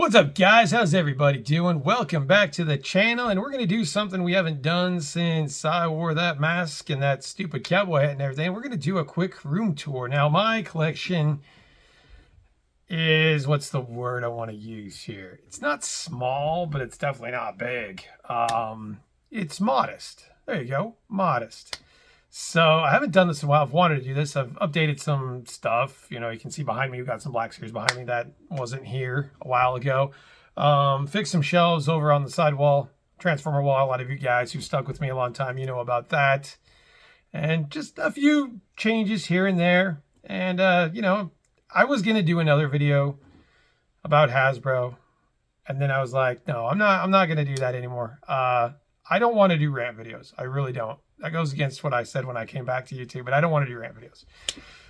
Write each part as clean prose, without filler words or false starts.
What's up, guys? How's everybody doing? Welcome back to the channel, and we're going to do something we haven't done since I wore that mask and that stupid cowboy hat and everything. We're going to do a quick room tour. Now, my collection is, what's the word I want to use here? It's not small, but it's definitely not big. It's modest. There you go, modest. So I haven't done this in a while. I've wanted to do this. I've updated some stuff. You know, you can see behind me, we've got some black series behind me that wasn't here a while ago. Fixed some shelves over on the side wall, transformer wall. A lot of you guys who stuck with me a long time, you know about that. And just a few changes here and there. And, you know, I was going to do another video about Hasbro. And then I was like, no, I'm not going to do that anymore. I don't want to do rant videos. I really don't. That goes against what I said when I came back to YouTube, but I don't want to do rant videos.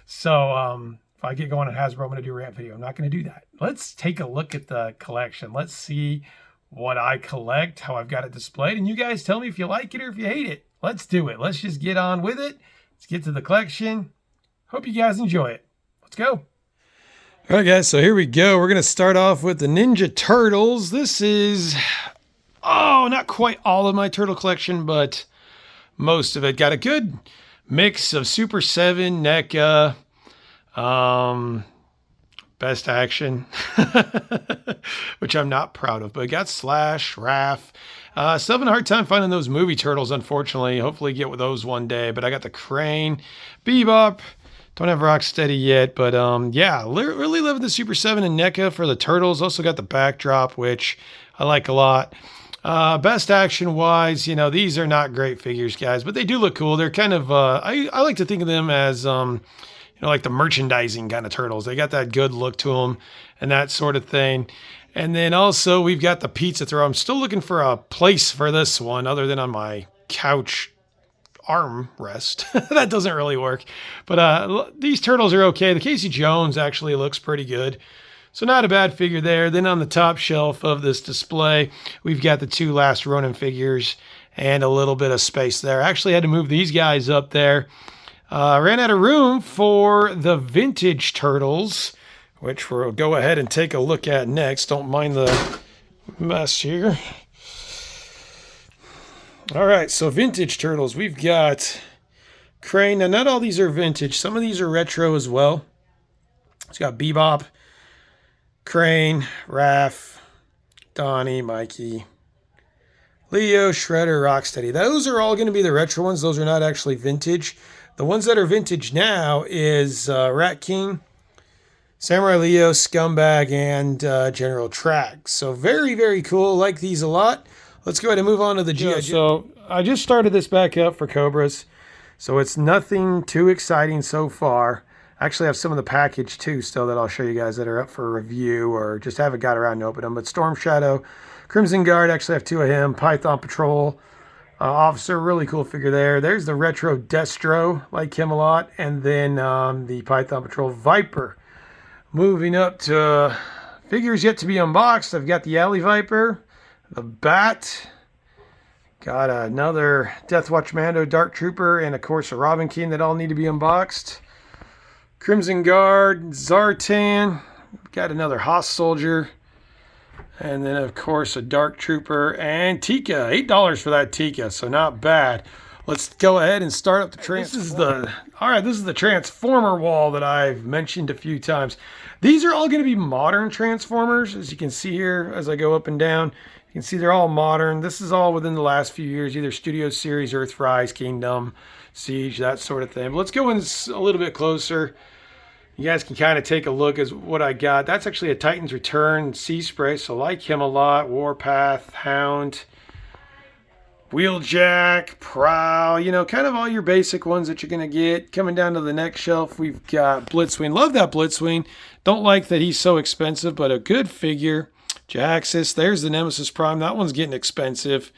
So if I get going on Hasbro, I'm going to do a rant video. I'm not going to do that. Let's take a look at the collection. Let's see what I collect, how I've got it displayed, and you guys tell me if you like it or if you hate it. Let's do it. Let's just get on with it. Let's get to the collection. Hope you guys enjoy it. Let's go. All right, guys, so here we go. We're going to start off with the Ninja Turtles. This is, not quite all of my turtle collection, but most of it. Got a good mix of Super 7, NECA, Best Action, which I'm not proud of, but I got Slash, Raph. Still having a hard time finding those movie turtles, unfortunately. Hopefully get with those one day, but I got the Crane, Bebop. Don't have Rocksteady yet, but yeah, really loving the Super 7 and NECA for the turtles. Also got the backdrop, which I like a lot. Best Action wise, you know, these are not great figures, guys, but they do look cool. They're kind of, I like to think of them as, you know, like the merchandising kind of turtles. They got that good look to them and that sort of thing. And then also we've got the pizza throw. I'm still looking for a place for this one other than on my couch arm rest. That doesn't really work. But these turtles are okay. The Casey Jones actually looks pretty good. So not a bad figure there. Then on the top shelf of this display, we've got the two Last Ronin figures and a little bit of space there. I actually had to move these guys up there. Ran out of room for the vintage turtles, which we'll go ahead and take a look at next. Don't mind the mess here. All right, so vintage turtles. We've got Crane. Now, not all these are vintage. Some of these are retro as well. It's got Bebop, Crane, Raph, Donnie, Mikey, Leo, Shredder, Rocksteady. Those are all going to be the retro ones. Those are not actually vintage. The ones that are vintage now is Rat King, Samurai Leo, Scumbag, and General Track. So very, very cool. Like these a lot. Let's go ahead and move on to the G.I. So I just started this back up for Cobras. So it's nothing too exciting so far. I actually have some of the package too still that I'll show you guys that are up for review or just haven't got around to open them. But Storm Shadow, Crimson Guard, actually have two of him. Python Patrol, Officer, really cool figure there. There's the retro Destro, like him a lot. And then the Python Patrol Viper. Moving up to figures yet to be unboxed. I've got the Alley Viper, the Bat. Got another Death Watch Mando, Dark Trooper, and of course a Robin King that all need to be unboxed. Crimson Guard, Zartan, got another Hoss Soldier, and then of course a Dark Trooper and Tika. $8 for that Tika, so not bad. Let's go ahead and start up the Transformer. This is the Transformer wall that I've mentioned a few times. These are all going to be modern Transformers, as you can see here as I go up and down. You can see they're all modern. This is all within the last few years, either Studio Series, Earthrise, Kingdom, Siege, that sort of thing. But let's go in a little bit closer. You guys can kind of take a look at what I got. That's actually a Titan's Return Sea Spray, so I like him a lot. Warpath, Hound, Wheeljack, Prowl, you know, kind of all your basic ones that you're going to get. Coming down to the next shelf, we've got Blitzwing. Love that Blitzwing. Don't like that he's so expensive, but a good figure. Jaxus, there's the Nemesis Prime. That one's getting expensive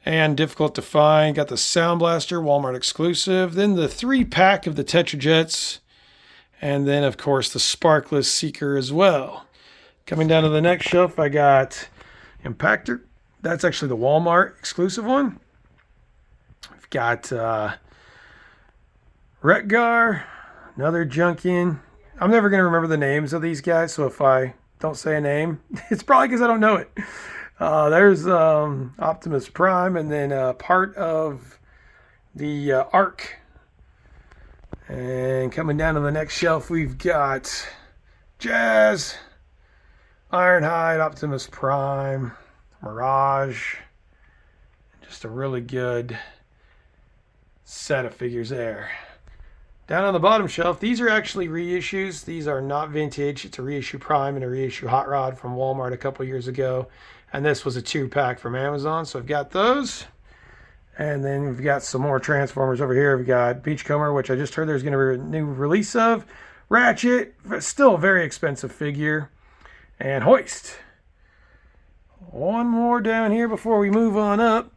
and difficult to find. Got the Sound Blaster, Walmart exclusive. Then the 3-pack of the Tetrajets. And then, of course, the Sparkless Seeker as well. Coming down to the next shelf, I got Impactor. That's actually the Walmart exclusive one. I've got Retgar, another Junkion. I'm never going to remember the names of these guys, so if I don't say a name. It's probably because I don't know it. There's Optimus Prime, and then part of the Ark. And coming down to the next shelf, we've got Jazz, Ironhide, Optimus Prime, Mirage. Just a really good set of figures there. Down on the bottom shelf, these are actually reissues. These are not vintage. It's a reissue Prime and a reissue Hot Rod from Walmart a couple years ago. And this was a 2-pack from Amazon. So I've got those. And then we've got some more Transformers over here. We've got Beachcomber, which I just heard there's going to be a new release of. Ratchet, still a very expensive figure. And Hoist. One more down here before we move on up.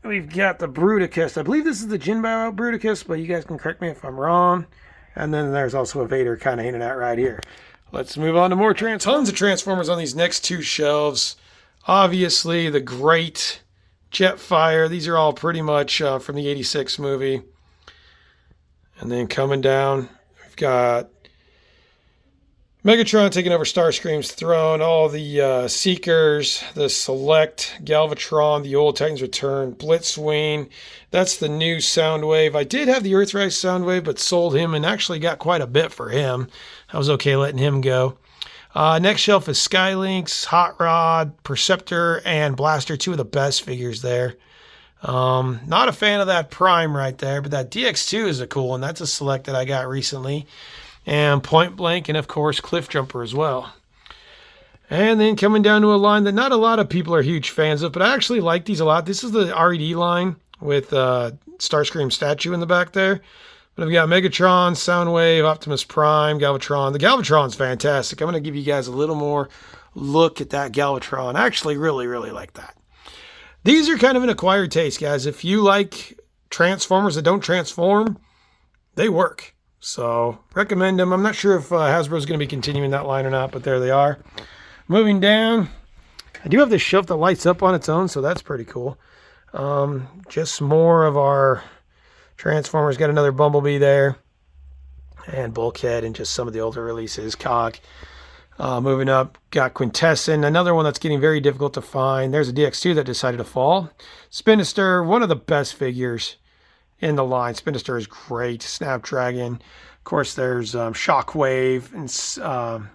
We've got the Bruticus. I believe this is the Jinbao Bruticus, but you guys can correct me if I'm wrong. And then there's also a Vader kind of hinted at right here. Let's move on to more Transformers. Tons of Transformers on these next two shelves. Obviously, the great Jetfire. These are all pretty much from the 86 movie. And then coming down, we've got Megatron taking over Starscream's throne, all the Seekers, the Select, Galvatron, the old Titans Return, Blitzwing. That's the new Soundwave. I did have the Earthrise Soundwave, but sold him and actually got quite a bit for him. I was okay letting him go. Next shelf is Skylynx, Hot Rod, Perceptor, and Blaster. Two of the best figures there. Not a fan of that Prime right there, but that DX2 is a cool one. That's a Select that I got recently. And Point Blank, and of course Cliff Jumper as well. And then coming down to a line that not a lot of people are huge fans of, but I actually like these a lot. This is the RED line with Starscream statue in the back there. But I've got Megatron, Soundwave, Optimus Prime, Galvatron. The Galvatron's fantastic. I'm going to give you guys a little more look at that Galvatron. I actually really, really like that. These are kind of an acquired taste, guys. If you like Transformers that don't transform, they work. So, recommend them. I'm not sure if Hasbro's going to be continuing that line or not, but there they are. Moving down, I do have this shelf that lights up on its own, so that's pretty cool. Just more of our Transformers. Got another Bumblebee there. And Bulkhead and just some of the older releases. Cog. Moving up, got Quintessence. Another one that's getting very difficult to find. There's a DX2 that decided to fall. Spinister, one of the best figures in the line. Spinister is great. Snapdragon. Of course, there's Shockwave and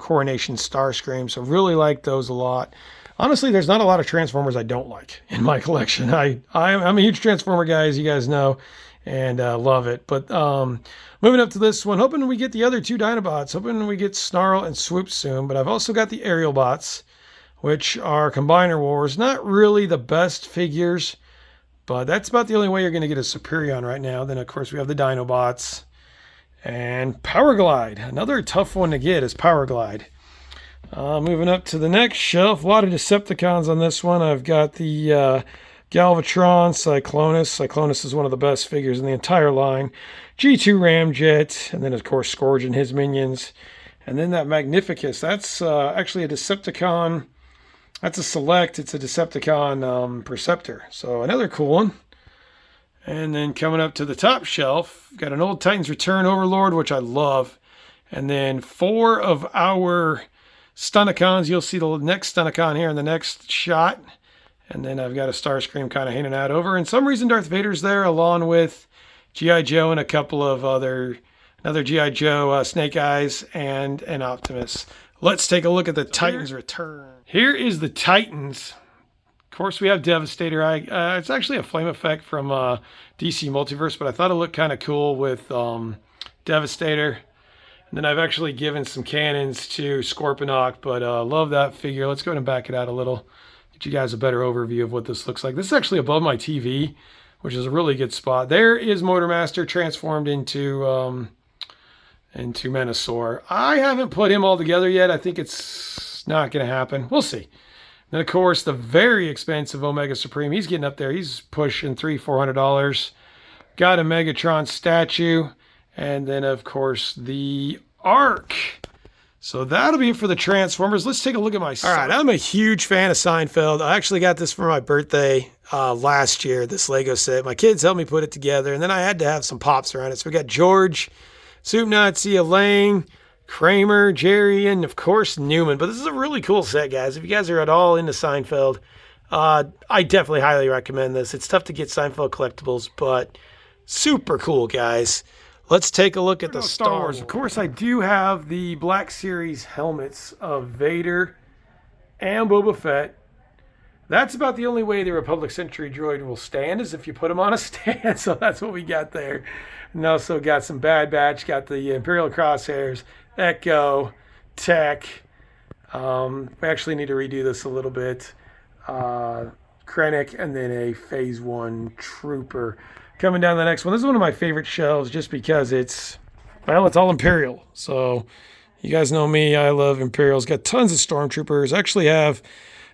Coronation Starscream. So really like those a lot. Honestly, there's not a lot of Transformers I don't like in my collection. I'm a huge Transformer guy, as you guys know, and love it. But moving up to this one, hoping we get the other two Dinobots. Hoping we get Snarl and Swoop soon. But I've also got the Aerial Bots, which are Combiner Wars. Not really the best figures, but that's about the only way you're going to get a Superion right now. Then, of course, we have the Dinobots. And Power Glide. Another tough one to get is Power Glide. Moving up to the next shelf. A lot of Decepticons on this one. I've got the Galvatron, Cyclonus. Cyclonus is one of the best figures in the entire line. G2 Ramjet. And then, of course, Scourge and his minions. And then that Magnificus. That's actually a Decepticon. That's a Select. It's a Decepticon Perceptor. So another cool one. And then coming up to the top shelf, got an old Titans Return Overlord, which I love. And then 4 of our Stunticons. You'll see the next Stunticon here in the next shot. And then I've got a Starscream kind of hanging out over. And some reason Darth Vader's there, along with G.I. Joe and a couple of another G.I. Joe, Snake Eyes, and an Optimus. Let's take a look at the Titans Return. Here is the Titans. Of course, we have Devastator. It's actually a flame effect from DC Multiverse, but I thought it looked kind of cool with Devastator. And then I've actually given some cannons to Scorponok, but love that figure. Let's go ahead and back it out a little. Get you guys a better overview of what this looks like. This is actually above my TV, which is a really good spot. There is Motormaster transformed into Menasor. I haven't put him all together yet. I think it's not going to happen. We'll see. Then, of course, the very expensive Omega Supreme. He's getting up there. He's pushing $300-400. Got a Megatron statue. And then, of course, the Ark. So that'll be it for the Transformers. Let's take a look at my... All right, I'm a huge fan of Seinfeld. I actually got this for my birthday last year, this Lego set. My kids helped me put it together, and then I had to have some pops around it. So we got George, Soup Nazi, Elaine, Kramer, Jerry, and of course Newman. But this is a really cool set, guys. If you guys are at all into Seinfeld, I definitely highly recommend this. It's tough to get Seinfeld collectibles, but super cool, guys. Let's take a look at the Star Wars. Of course, I do have the Black Series helmets of Vader and Boba Fett. That's about the only way the Republic Century droid will stand, is if you put him on a stand. So that's what we got there. And also got some Bad Batch, got the Imperial Crosshairs, Echo, Tech. We actually need to redo this a little bit. Krennic, and then a Phase 1 Trooper. Coming down the next one. This is one of my favorite shelves just because it's all Imperial. So you guys know me. I love Imperials. Got tons of Stormtroopers. I actually have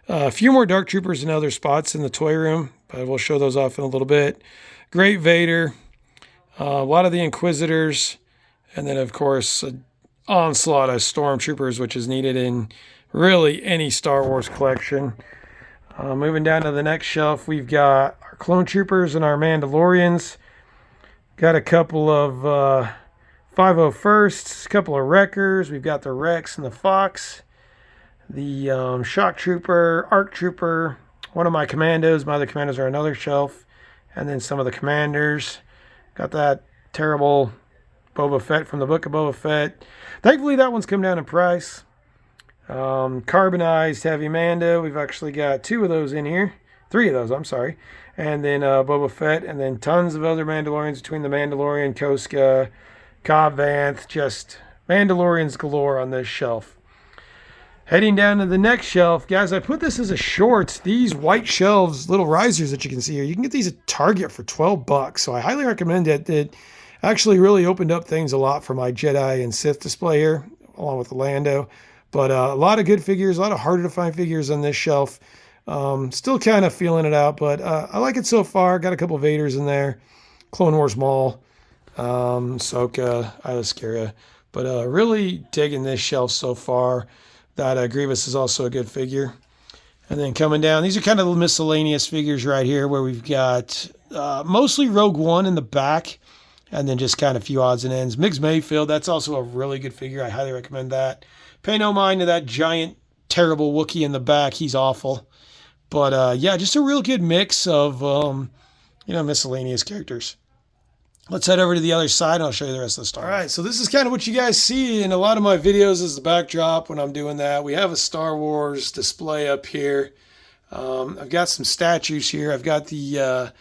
a few more Dark Troopers in other spots in the toy room, but we'll show those off in a little bit. Great Vader. A lot of the Inquisitors. And then, of course, an onslaught of Stormtroopers, which is needed in really any Star Wars collection. Moving down to the next shelf, we've got our Clone Troopers and our Mandalorians. Got a couple of 501sts, a couple of Wreckers. We've got the Rex and the Fox. The Shock Trooper, Arc Trooper, one of my Commandos. My other Commandos are on another shelf. And then some of the Commanders. Got that terrible Boba Fett from the Book of Boba Fett. Thankfully, that one's come down in price. Carbonized Heavy Mando. We've actually got 2 of those in here. 3 of those, I'm sorry. And then Boba Fett. And then tons of other Mandalorians between the Mandalorian, Koska, Cobb Vanth. Just Mandalorians galore on this shelf. Heading down to the next shelf. Guys, I put this as a short. These white shelves, little risers that you can see here, you can get these at Target for $12. So I highly recommend it. It actually really opened up things a lot for my Jedi and Sith display here, along with the Lando. But a lot of good figures, a lot of harder to find figures on this shelf. Still kind of feeling it out, but I like it so far. Got a couple of Vaders in there. Clone Wars Maul, Ahsoka, Ilascaria. But really digging this shelf so far. That Grievous is also a good figure. And then coming down, these are kind of miscellaneous figures right here where we've got mostly Rogue One in the back. And then just kind of a few odds and ends. Migs Mayfield, that's also a really good figure. I highly recommend that. Pay no mind to that giant, terrible Wookiee in the back. He's awful. But, yeah, just a real good mix of, miscellaneous characters. Let's head over to the other side, and I'll show you the rest of the Star Wars. All right, so this is kind of what you guys see in a lot of my videos as the backdrop when I'm doing that. We have a Star Wars display up here. I've got some statues here. I've got I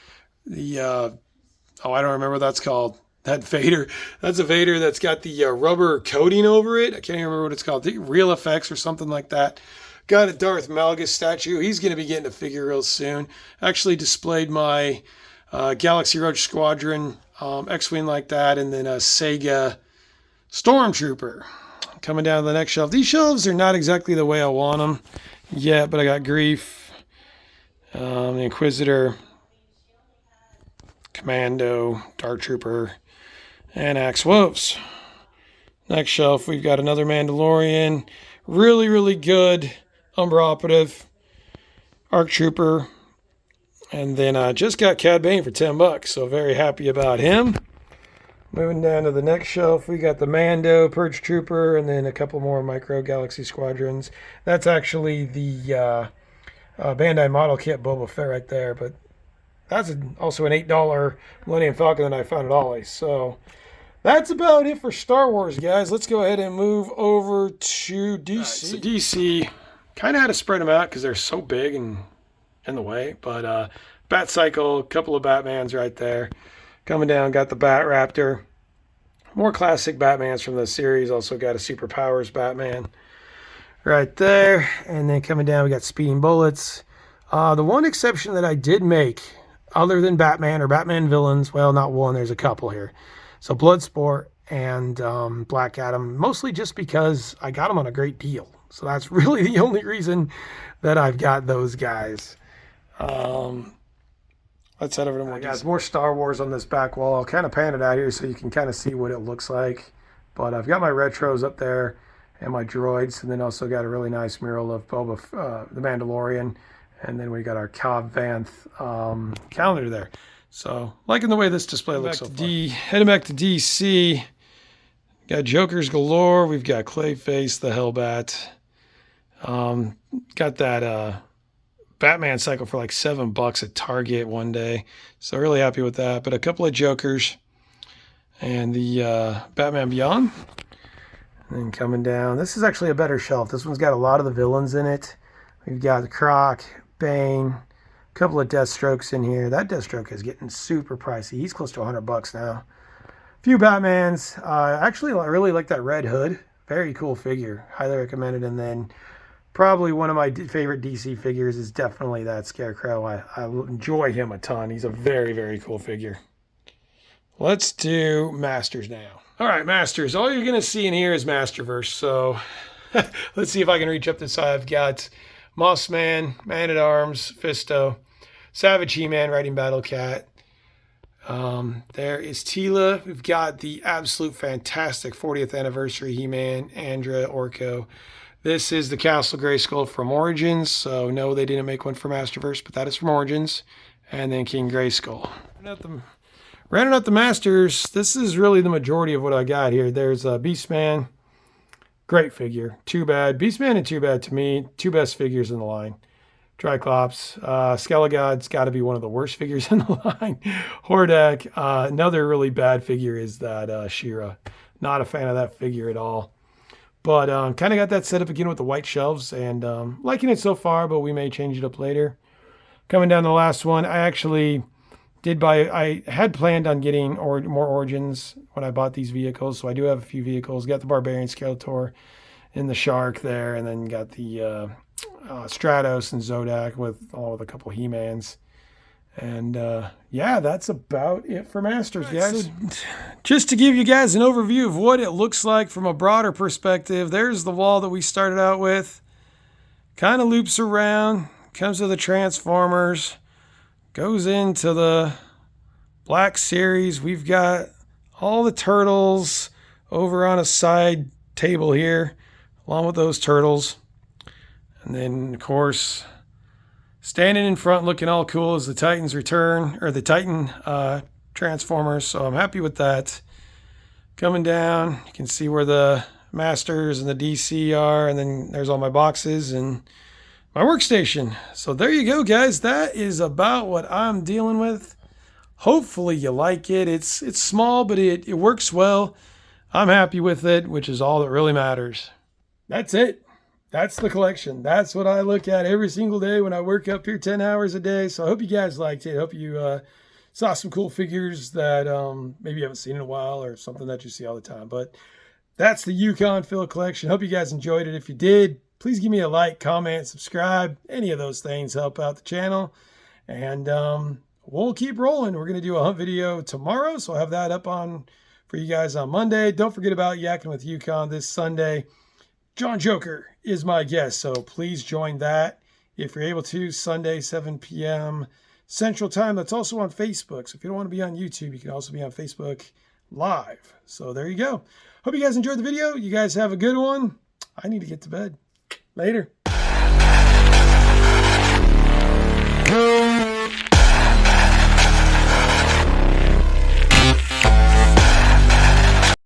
don't remember what that's called. That Vader. That's a Vader that's got the rubber coating over it. I can't even remember what it's called. Real Effects or something like that. Got a Darth Malgus statue. He's going to be getting a figure real soon. Actually displayed my Galaxy Roach Squadron X-Wing like that. And then a Sega Stormtrooper. Coming down to the next shelf. These shelves are not exactly the way I want them yet, but I got Grief, the Inquisitor, Commando, Dark Trooper, and Axe Wolves. Next shelf, we've got another Mandalorian. Really, really good Umbra Operative, Arc Trooper, and then just got Cad Bane for $10, so very happy about him. Moving down to the next shelf, we got the Mando, Purge Trooper, and then a couple more Micro Galaxy Squadrons. That's actually the Bandai model kit Boba Fett right there, but that's also an $8 Millennium Falcon that I found at Ollie's. So that's about it for Star Wars, guys. Let's go ahead and move over to DC. Right, so DC, kind of had to spread them out because they're so big and in the way. But Bat Cycle, a couple of Batmans right there. Coming down, got the Bat Raptor. More classic Batmans from the series. Also got a Superpowers Batman right there. And then coming down, we got Speeding Bullets. The one exception that I did make, other than Batman or Batman villains, well, not one, there's a couple here. So Bloodsport and Black Adam, mostly just because I got them on a great deal. So that's really the only reason that I've got those guys. Let's head over to more guys. More Star Wars on this back wall. I'll kind of pan it out here so you can kind of see what it looks like. But I've got my retros up there and my droids, and then also got a really nice mural of the Mandalorian. And then we got our Cobb Vanth calendar there. So, liking the way this display looks so far. Heading back to DC, Got Jokers galore. We've got Clayface, the Hellbat. Got that Batman cycle for like $7 at Target one day. So really happy with that. But a couple of Jokers and the Batman Beyond. And then coming down, this is actually a better shelf. This one's got a lot of the villains in it. We've got Croc, Bane, a couple of Deathstrokes in here. That Deathstroke is getting super pricey. He's close to $100 now. A few Batmans. Actually, I really like that Red Hood. Very cool figure. Highly recommended. And then probably one of my favorite DC figures is definitely that Scarecrow. I enjoy him a ton. He's a very, very cool figure. Let's do Masters now. All right, Masters. All you're going to see in here is Masterverse. So let's see if I can reach up this high. I've got Mossman, Man-at-Arms, Fisto, Savage He-Man, Riding Battle Cat. There is Tila. We've got the absolute fantastic 40th anniversary He-Man, Andra, Orko. This is the Castle Grayskull from Origins. So no, they didn't make one for Masterverse, but that is from Origins. And then King Grayskull. Rounding out the Masters, this is really the majority of what I got here. There's Beastman. Great figure. Too Bad. Beastman and Too Bad, to me, two best figures in the line. Triclops. Skelegod's got to be one of the worst figures in the line. Hordak. Another really bad figure is that She-Ra. Not a fan of that figure at all. But kind of got that set up again with the white shelves. And liking it so far, but we may change it up later. Coming down to the last one, I actually I had planned on getting more Origins when I bought these vehicles, so I do have a few vehicles. Got the Barbarian, Skeletor, and the Shark there, and then got the Stratos and Zodak with a couple He-Mans. And yeah, that's about it for Masters, guys. So just to give you guys an overview of what it looks like from a broader perspective, there's the wall that we started out with. Kind of loops around, comes to the Transformers. Goes into the Black Series. We've got all the turtles over on a side table here, along with those turtles. And then, of course, standing in front looking all cool is the Titans Return, or the Titan Transformers. So I'm happy with that. Coming down, you can see where the Masters and the DC are, and then there's all my boxes and my workstation. So there you go, guys. That is about what I'm dealing with. Hopefully you like it. It's small, but it works well. I'm happy with it, which is all that really matters. That's it. That's the collection. That's what I look at every single day when I work up here 10 hours a day. So I hope you guys liked it. I hope you saw some cool figures that maybe you haven't seen in a while, or something that you see all the time. But that's the Yukon Fill collection. Hope you guys enjoyed it. If you did, please give me a like, comment, subscribe. Any of those things help out the channel. And we'll keep rolling. We're going to do a hunt video tomorrow, so I'll have that up on for you guys on Monday. Don't forget about Yakking with Yukon this Sunday. John Joker is my guest, so please join that if you're able to. Sunday, 7 p.m. Central Time. That's also on Facebook. So if you don't want to be on YouTube, you can also be on Facebook Live. So there you go. Hope you guys enjoyed the video. You guys have a good one. I need to get to bed. Later.